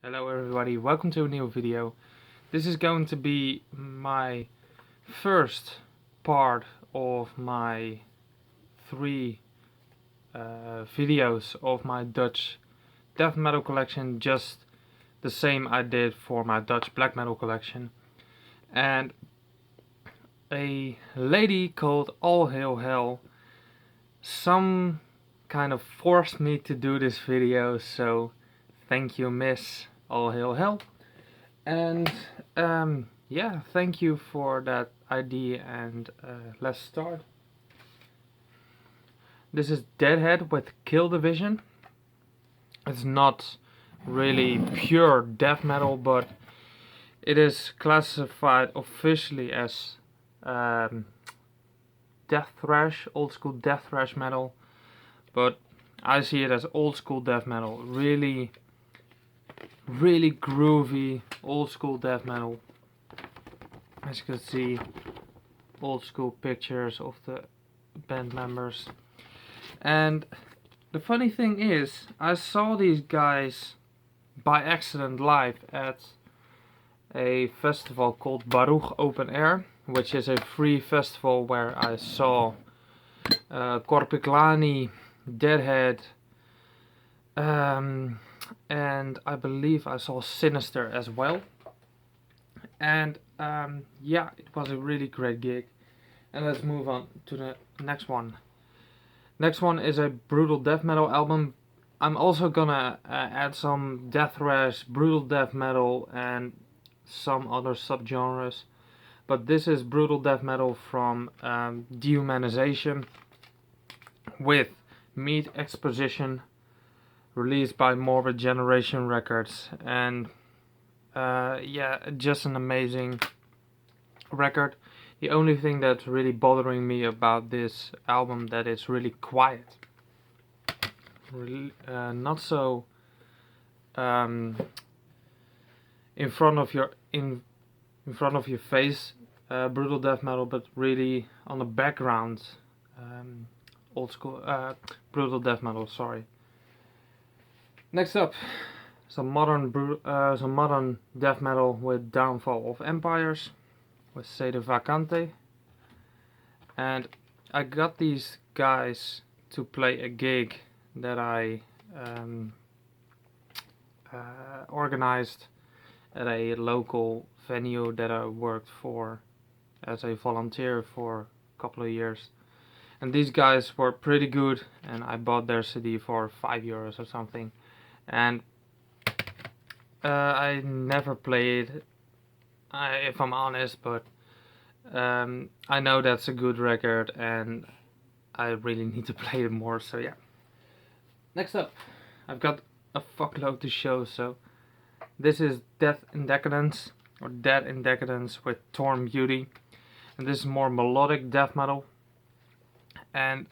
Hello everybody, welcome to a new video. This is going to be my first part of my three videos of my Dutch death metal collection, just the same I did for my Dutch black metal collection. And a lady called All Hail Hell some kind of forced me to do this video, so thank you, Miss All Hail Hell. And yeah, thank you for that idea, and let's start. This is Deadhead with Kill Division. It's not really pure death metal, but it is classified officially as death thrash, old school death thrash metal. But I see it as old school death metal. Really groovy old school death metal. As you can see, old school pictures of the band members. And the funny thing is, I saw these guys by accident live at a festival called Baruch Open Air, which is a free festival where I saw Korpse, Deadhead, and I believe I saw Sinister as well. And yeah, it was a really great gig. And let's move on to the next one. Next one is a brutal death metal album. I'm also gonna add some death thrash, brutal death metal, and some other subgenres. But this is brutal death metal from Dehumanization with Meat Exposition, released by Morbid Generation Records. And yeah, just an amazing record. The only thing that's really bothering me about this album that it's really quiet. Not so in front of your face, brutal death metal, but really on the background, old school brutal death metal. Sorry. Next up, some modern death metal with Downfall of Empires, with Sede Vacante. And I got these guys to play a gig that I organized at a local venue that I worked for as a volunteer for a couple of years. And these guys were pretty good, and I bought their CD for €5 or something. And I never played, if I'm honest, but I know that's a good record, and I really need to play it more. So yeah. Next up, I've got a fuckload to show. So this is Death in Decadence, or Dead in Decadence with Torn Beauty, and this is more melodic death metal. And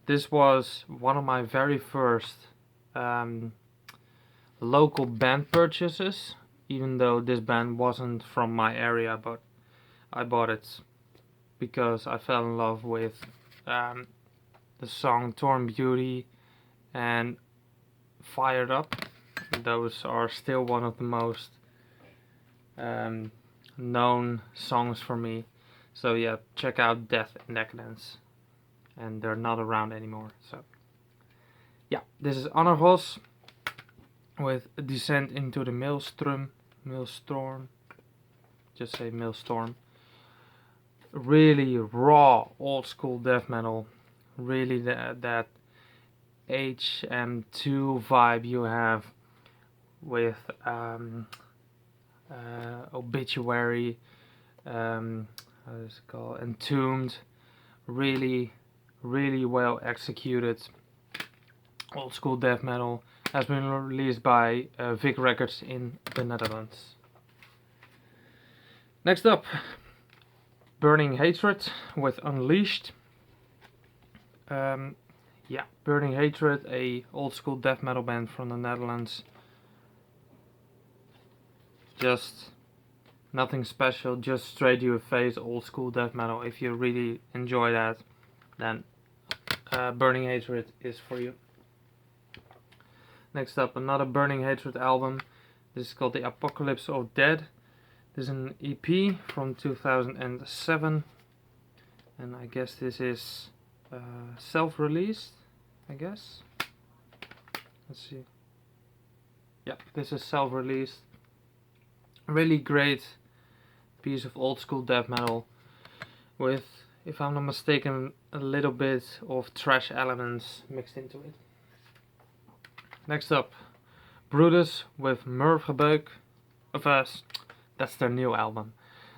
this was one of my very first local band purchases, even though this band wasn't from my area, but I bought it because I fell in love with the song Torn Beauty and Fired Up. Those are still one of the most known songs for me. So yeah, check out Death in Decadence. And they're not around anymore. So yeah, this is Anarchos with Descent into the Maelstrom. Just say Maelstrom. Really raw old school death metal. Really that HM2 vibe you have with Obituary, how is it called, Entombed. Really well executed old school death metal. Has been released by Vic Records in the Netherlands. Next up, Burning Hatred with Unleashed. Yeah, Burning Hatred, a old school death metal band from the Netherlands. Just nothing special, just straight to your face old school death metal. If you really enjoy that, then Burning Hatred is for you. Next up, another Burning Hatred album. This is called The Apocalypse of Dead. This is an EP from 2007, and I guess this is self-released, I guess. Let's see. Yeah, this is self-released. Really great piece of old school death metal with, if I'm not mistaken, a little bit of thrash elements mixed into it. Next up, Brutus with Murfgebeuk of us. That's their new album.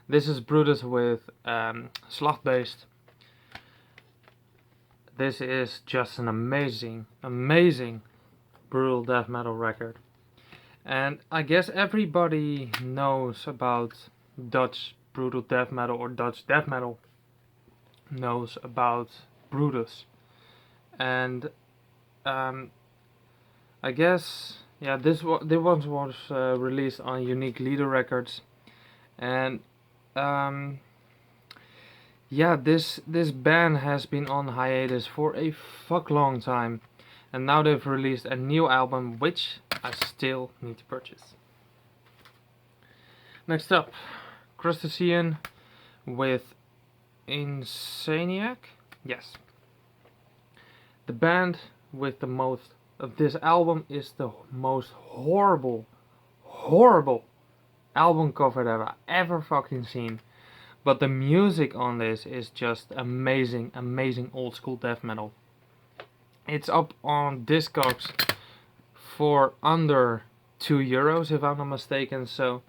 This is Brutus with Slachtbeest. This is just an amazing, amazing brutal death metal record. And I guess everybody knows about Dutch brutal death metal, or Dutch death metal knows about Brutus. And I guess, yeah, this one was released on Unique Leader Records. And yeah, this band has been on hiatus for a fuck long time, and now they've released a new album which I still need to purchase. Next up, Crustacean with Insaniac. Yes, the band with the most of this album is the most horrible album cover that I've ever fucking seen. But the music on this is just amazing, amazing old school death metal. It's up on Discogs for under €2 if I'm not mistaken. So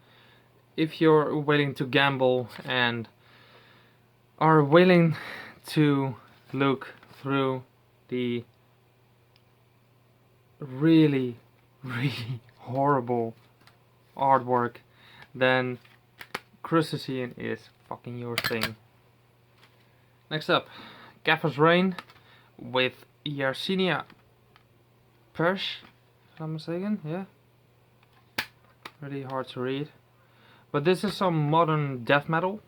if you're willing to gamble and are willing to look through the really horrible artwork, then Crustacean is fucking your thing. Next up, Caffas Rain with Yersinia Persh, if I'm mistaken, yeah. Really hard to read. But this is some modern death metal.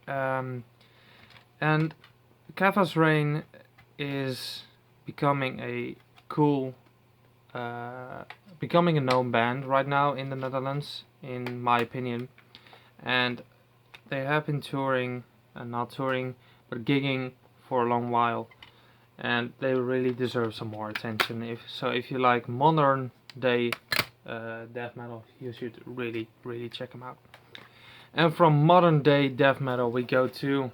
And Caffas Rain is becoming a cool, becoming a known band right now in the Netherlands, in my opinion. And they have been touring, and not touring, but gigging for a long while, and they really deserve some more attention. If you like modern day death metal, you should really check them out. And from modern day death metal we go to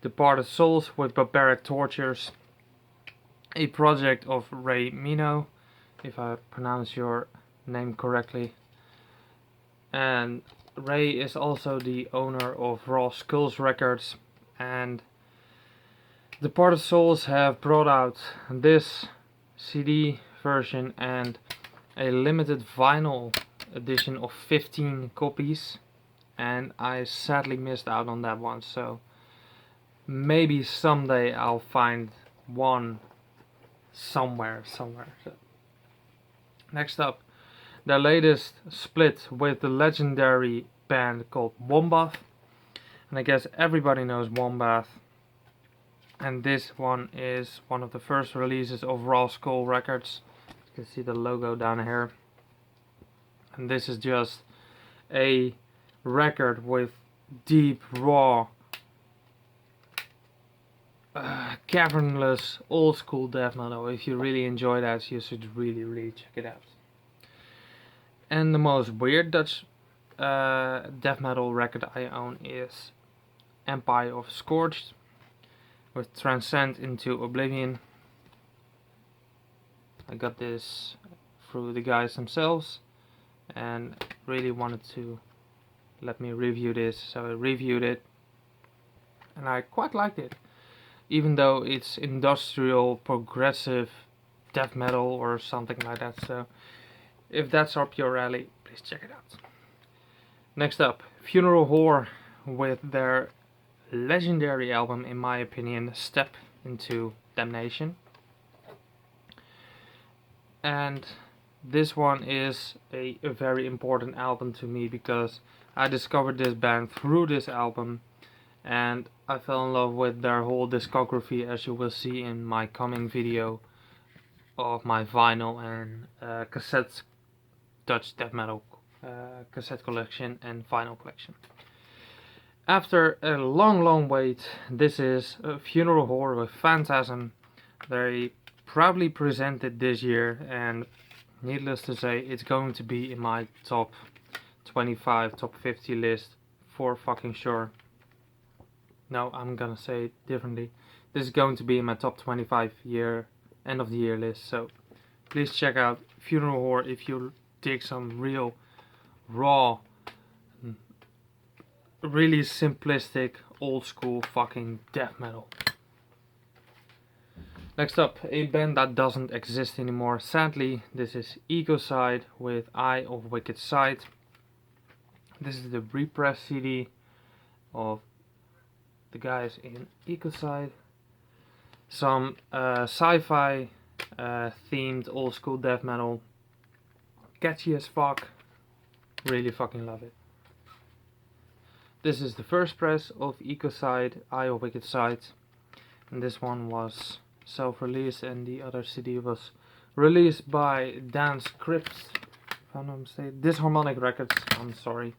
Departed Souls with Barbaric Tortures, a project of Ray Mino, if I pronounce your name correctly. And Ray is also the owner of Raw Skulls Records, and Departed Souls have brought out this CD version and a limited vinyl edition of 15 copies, and I sadly missed out on that one, so maybe someday I'll find one somewhere. So, next up, their latest split with the legendary band called Warmouth, and I guess everybody knows Warmouth. And this one is one of the first releases of Raw Skull Records. You can see the logo down here. And this is just a record with deep, raw, cavernous, old school death metal. If you really enjoy that, you should really check it out. And the most weird Dutch death metal record I own is Empire of Scourged with Transcend into Oblivion. I got this through the guys themselves and really wanted to let me review this, so I reviewed it and I quite liked it, even though it's industrial progressive death metal or something like that. So if that's up your alley, please check it out. Next up, Funeral Whore with their legendary album, in my opinion, Step into Damnation. And this one is a very important album to me because I discovered this band through this album and I fell in love with their whole discography, as you will see in my coming video of my vinyl and cassette Dutch death metal cassette collection and vinyl collection. After a long wait, this is a funeral horror with Phantasm. They proudly presented this year, and needless to say, it's going to be in my top 25, top 50 list for fucking sure. No, I'm gonna say it differently. This is going to be in my top 25 end of the year list, so please check out Funeral Horror if you dig some real, raw, really simplistic, old school fucking death metal. Next up, a band that doesn't exist anymore, sadly. This is Ecocide with Eye of Wicked Sight. This is the repressed CD of the guys in Ecocide. Some sci-fi themed old school death metal. Catchy as fuck. Really fucking love it. This is the first press of Ecocide, Eye of Wicked Sight. And this one was self-released, and the other CD was released by Dance Crypt, if I'm not mistaken. Disharmonic Records, I'm sorry.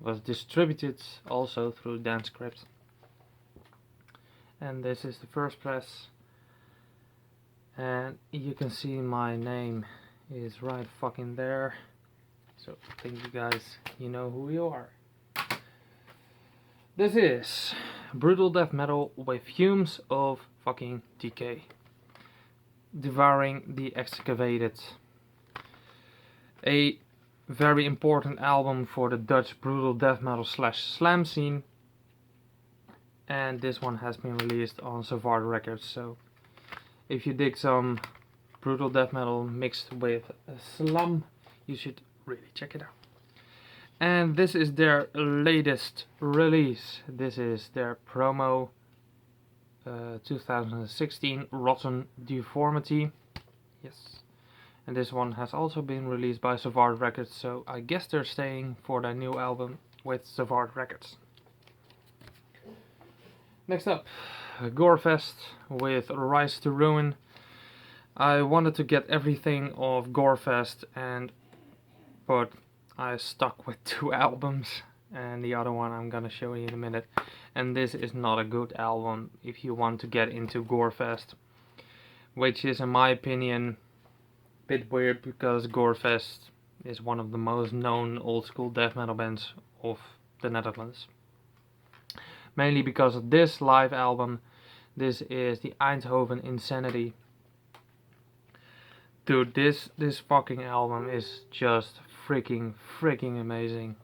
It was distributed also through Dance Crypt. And this is the first press. And you can see my name is right fucking there. So thank you guys, you know who you are. This is brutal death metal with Fumes of fucking Decay. Devouring the Excavated. A very important album for the Dutch brutal death metal / slam scene. And this one has been released on Savard Records, so if you dig some brutal death metal mixed with slam, you should really check it out. And this is their latest release. This is their promo 2016 Rotten Deformity. Yes. And this one has also been released by Savard Records, so I guess they're staying for their new album with Savard Records. Next up, Gorefest with Rise to Ruin. I wanted to get everything of Gorefest, but I stuck with 2 albums, and the other one I'm gonna show you in a minute. And this is not a good album if you want to get into Gorefest, which is, in my opinion, a bit weird because Gorefest is one of the most known old school death metal bands of the Netherlands. Mainly because of this live album. This is the Eindhoven Insanity. Dude, this fucking album is just freaking amazing.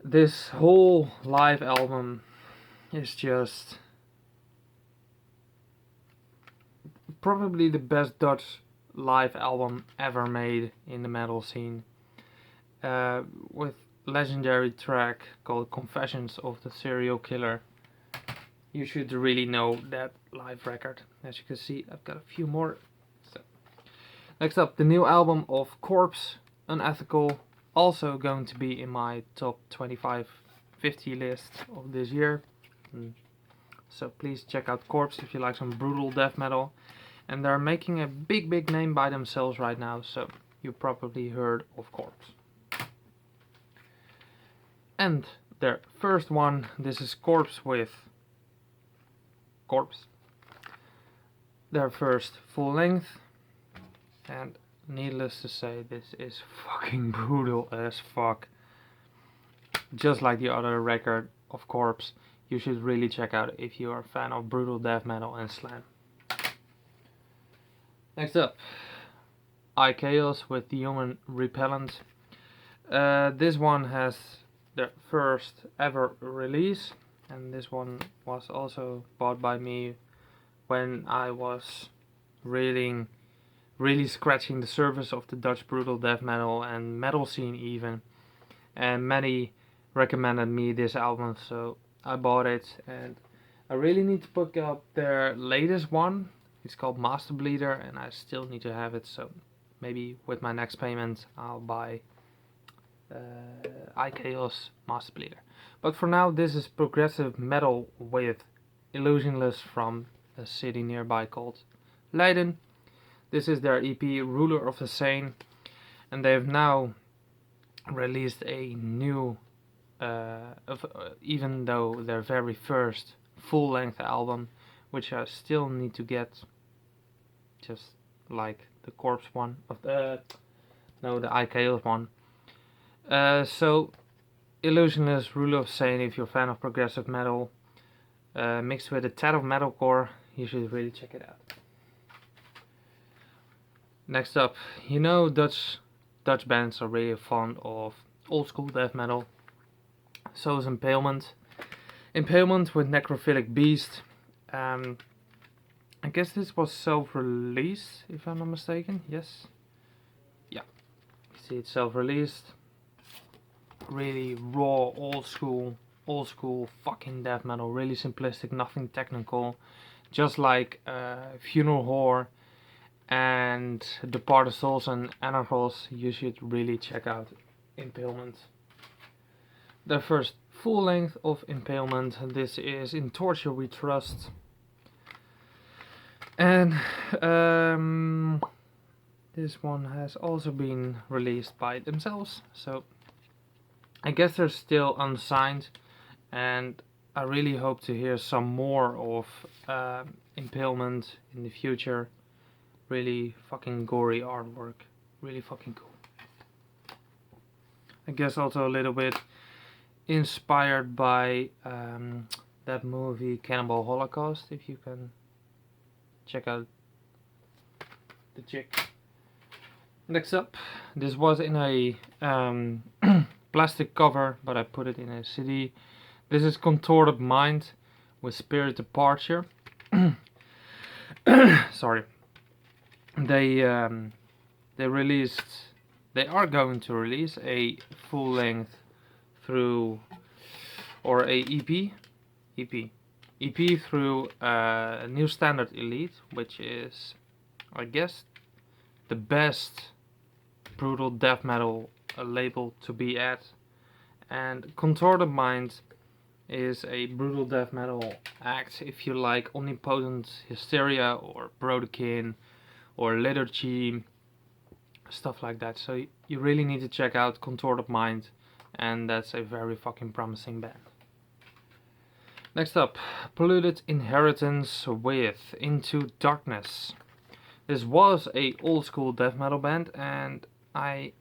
This whole live album is just probably the best Dutch live album ever made in the metal scene. With legendary track called Confessions of the Serial Killer. You should really know that live record. As you can see, I've got a few more. So. Next up, the new album of Korpse, Unethical, also going to be in my top 25-50 list of this year. So please check out Korpse if you like some brutal death metal. And they're making a big name by themselves right now, so you probably heard of Korpse. And their first one, this is Korpse with Korpse. Their first full length, and needless to say, this is fucking brutal as fuck. Just like the other record of Korpse, you should really check out if you are a fan of brutal death metal and slam. Next up, Chaos with the Human Repellent. This one has their first ever release, and this one was also bought by me when I was really scratching the surface of the Dutch brutal death metal and metal scene even, and many recommended me this album, so I bought it. And I really need to pick up their latest one. It's called Master Bleeder, and I still need to have it, so maybe with my next payment I'll buy Chaos Master Bleeder. But for now, this is progressive metal with Illusionless from a city nearby called Leiden. This is their EP Ruler of the Seine, and they've now released a new, even though their very first full-length album, which I still need to get, just like the Korpse one, the Icos one. So Illusionist, Rule of Sane, if you're a fan of progressive metal, mixed with a tad of metalcore, you should really check it out. Next up, you know Dutch bands are really fond of old school death metal. So is Impalement. Impalement with Necrophilic Beast. I guess this was self-released, if I'm not mistaken. Yes. Yeah. You see it's self-released. Really raw, old school fucking death metal. Really simplistic, nothing technical. Just like Funeral Whore and Departed Souls and Anarchos, you should really check out Impalement. The first full length of Impalement, this is In Torture We Trust. And this one has also been released by themselves, so I guess they're still unsigned, and I really hope to hear some more of Impalement in the future. Really fucking gory artwork, really fucking cool. I guess also a little bit inspired by that movie Cannibal Holocaust, if you can check out the chick. Next up, this was in a plastic cover, but I put it in a CD. This is Contorted Mind with Spirit Departure. Sorry. They are going to release a full length through, or a EP through New Standard Elite, which is, I guess, the best brutal death metal label to be at. And Contorted Mind is a brutal death metal act if you like Omnipotent Hysteria or Brodekin or Liturgy, stuff like that. So you really need to check out Contorted Mind, and that's a very fucking promising band. Next up, Polluted Inheritance with Into Darkness. This was a old school death metal band, and I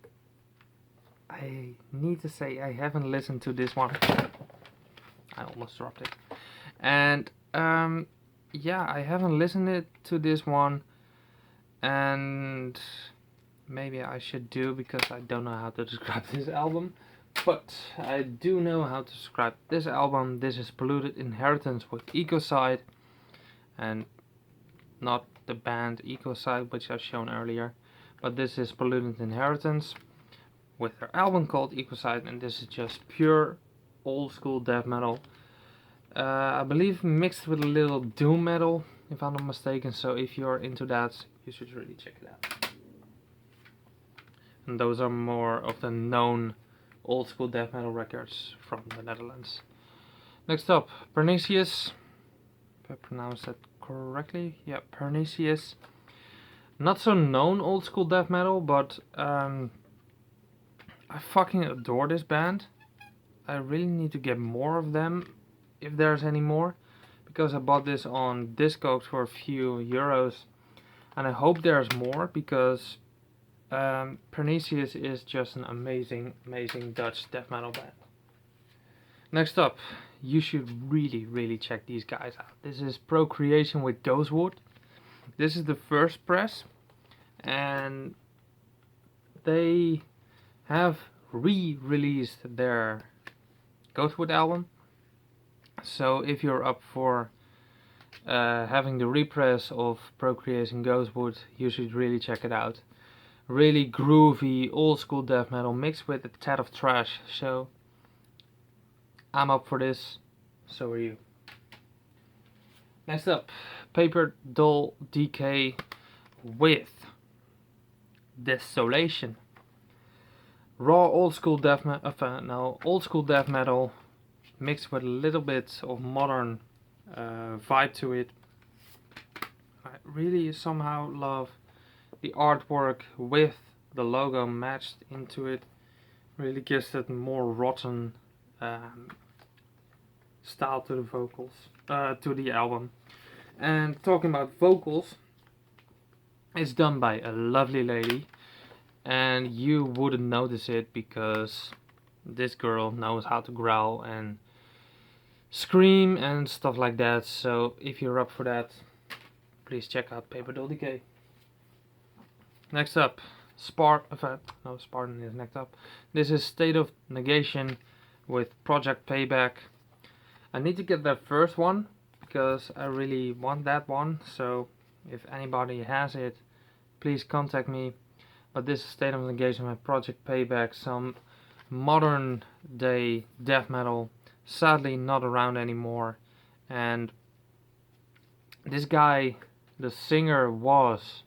need to say I haven't listened to this one. I almost dropped it. And yeah, I haven't listened to this one, and maybe I should do, because I don't know how to describe this album. But I do know how to describe this album. This is Polluted Inheritance with Ecocide, and not the band Ecocide, which I've shown earlier, but this is Polluted Inheritance with their album called Ecocide, and this is just pure old school death metal. I believe mixed with a little doom metal, if I'm not mistaken, so if you're into that, you should really check it out. And those are more of the known old school death metal records from the Netherlands. Next up, Pernicius, if I pronounce that correctly, yeah, Pernicius. Not so known old school death metal, but I fucking adore this band. I really need to get more of them, if there's any more, because I bought this on Discogs for a few euros, and I hope there's more, because Pernicius is just an amazing Dutch death metal band. Next up, you should really check these guys out. This is Procreation with Ghostwood. This is the first press, and they have re-released their Ghostwood album. So if you're up for having the repress of Procreation Ghostwood, you should really check it out. Really groovy old school death metal mixed with a tad of thrash, so I'm up for this, so are you. Next up, Paper Doll Decay with Desolation. Raw old school death metal mixed with a little bit of modern vibe to it. I really somehow love the artwork with the logo matched into it really gives it more rotten style to the vocals, to the album. And talking about vocals, it's done by a lovely lady, and you wouldn't notice it because this girl knows how to growl and scream and stuff like that. So if you're up for that, please check out Polluted Decay. Next up, Spartan is next up. This is State of Negation with Project Payback. I need to get that first one because I really want that one. So if anybody has it, please contact me. But this is State of Negation with Project Payback, some modern day death metal, sadly not around anymore. And this guy, the singer, was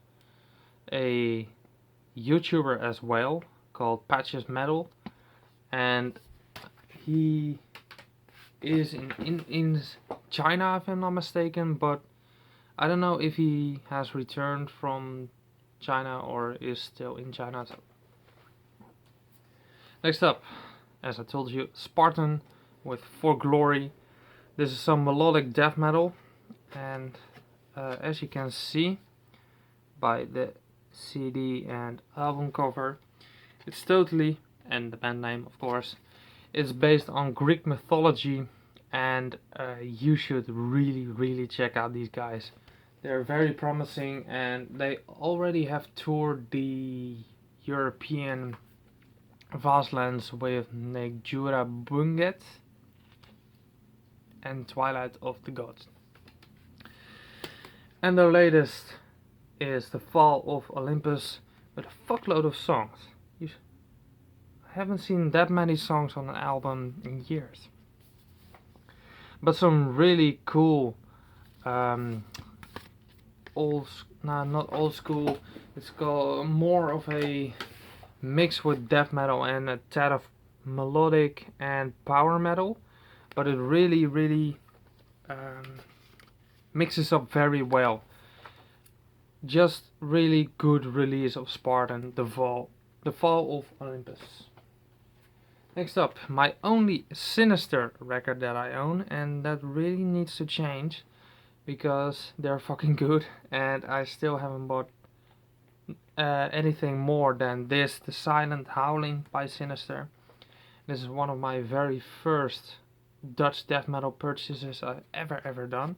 a YouTuber as well called Patches Metal, and he is in China if I'm not mistaken, but I don't know if he has returned from China or is still in China. So. Next up, as I told you, Spartan with For Glory. This is some melodic death metal, and as you can see by the CD and album cover, it's totally, and the band name of course, it's based on Greek mythology, and you should really check out these guys. They're very promising, and they already have toured the European Vastlands with Negura Bunget and Twilight of the Gods. And the latest is The Fall of Olympus with a fuckload of songs. I haven't seen that many songs on an album in years. But some really cool not old school, it's called more of a mix with death metal and a tad of melodic and power metal, but it really mixes up very well. Just really good release of Spartan, The Fall of Olympus. Next up, my only Sinister record that I own, and that really needs to change because they're fucking good, and I still haven't bought anything more than this, The Silent Howling by Sinister. This is one of my very first Dutch death metal purchases I've ever done.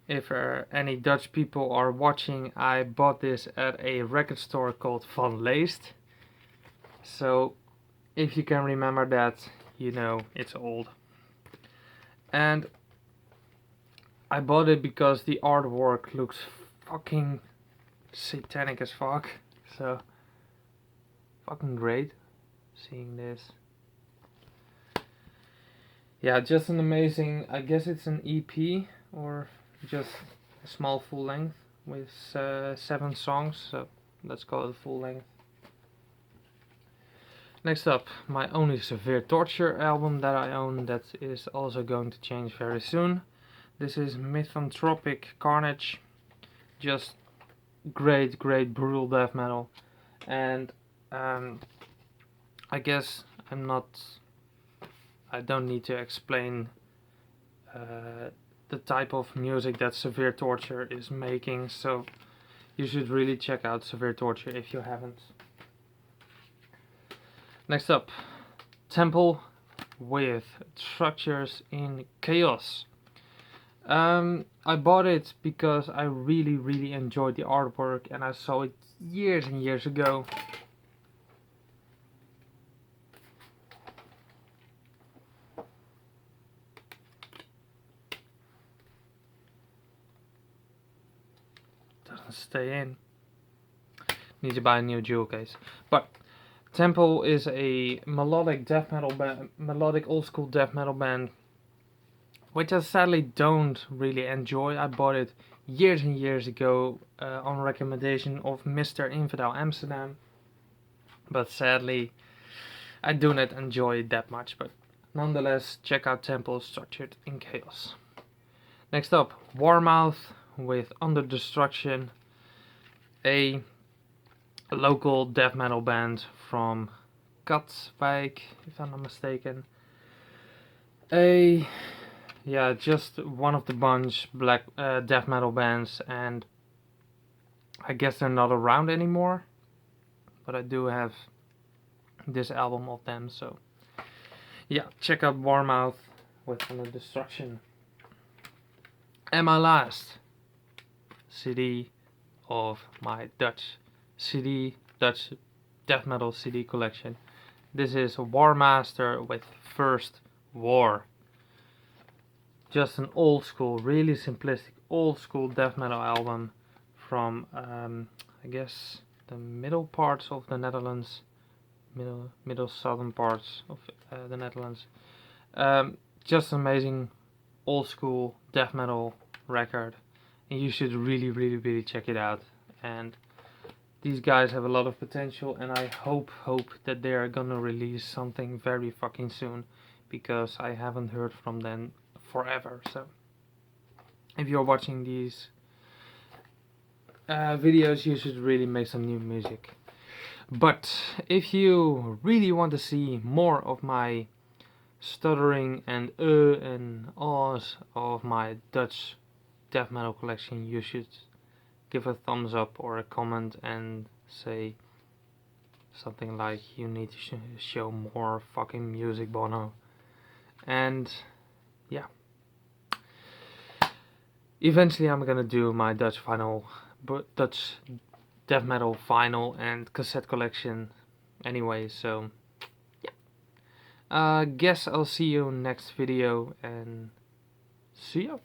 If any Dutch people are watching, I bought this at a record store called Van Leest. So if you can remember that, you know it's old. And I bought it because the artwork looks fucking satanic as fuck. So fucking great seeing this. Yeah, just an amazing, I guess it's an EP or just a small full length with 7 songs, so let's call it full length. Next up, my only Severe Torture album that I own, that is also going to change very soon. This is Misanthropic Carnage, just great brutal death metal, and I guess I don't need to explain the type of music that Severe Torture is making, so you should really check out Severe Torture if you haven't. Next up, Temple with Structures in Chaos. I bought it because I really enjoyed the artwork, and I saw it years and years ago. Doesn't stay in. Need to buy a new jewel case. But Temple is a melodic death metal band, melodic old school death metal band, which I sadly don't really enjoy. I bought it years and years ago on recommendation of Mr. Infidel Amsterdam, but sadly I do not enjoy it that much. But nonetheless, check out Temple Structured in Chaos. Next up, Warmouth with Under Destruction, a a local death metal band from Katwijk, if I'm not mistaken. Just one of the bunch black death metal bands, and I guess they're not around anymore, but I do have this album of them, so yeah, check out Warmouth with Under Destruction. And my last CD of my Dutch death metal CD collection. This is Warmaster with First War. Just an old school, really simplistic old school death metal album from I guess the middle parts of the Netherlands, middle southern parts of the Netherlands. Just amazing old school death metal record, and you should really check it out. And these guys have a lot of potential, and I hope that they are gonna release something very fucking soon, because I haven't heard from them forever. So if you're watching these videos, you should really make some new music. But if you really want to see more of my stuttering and ahs of my Dutch death metal collection, you should give a thumbs up or a comment and say something like, you need to show more fucking music, Bono. And yeah, eventually I'm gonna do my Dutch death metal vinyl and cassette collection anyway, so yeah. Guess I'll see you next video, and see ya.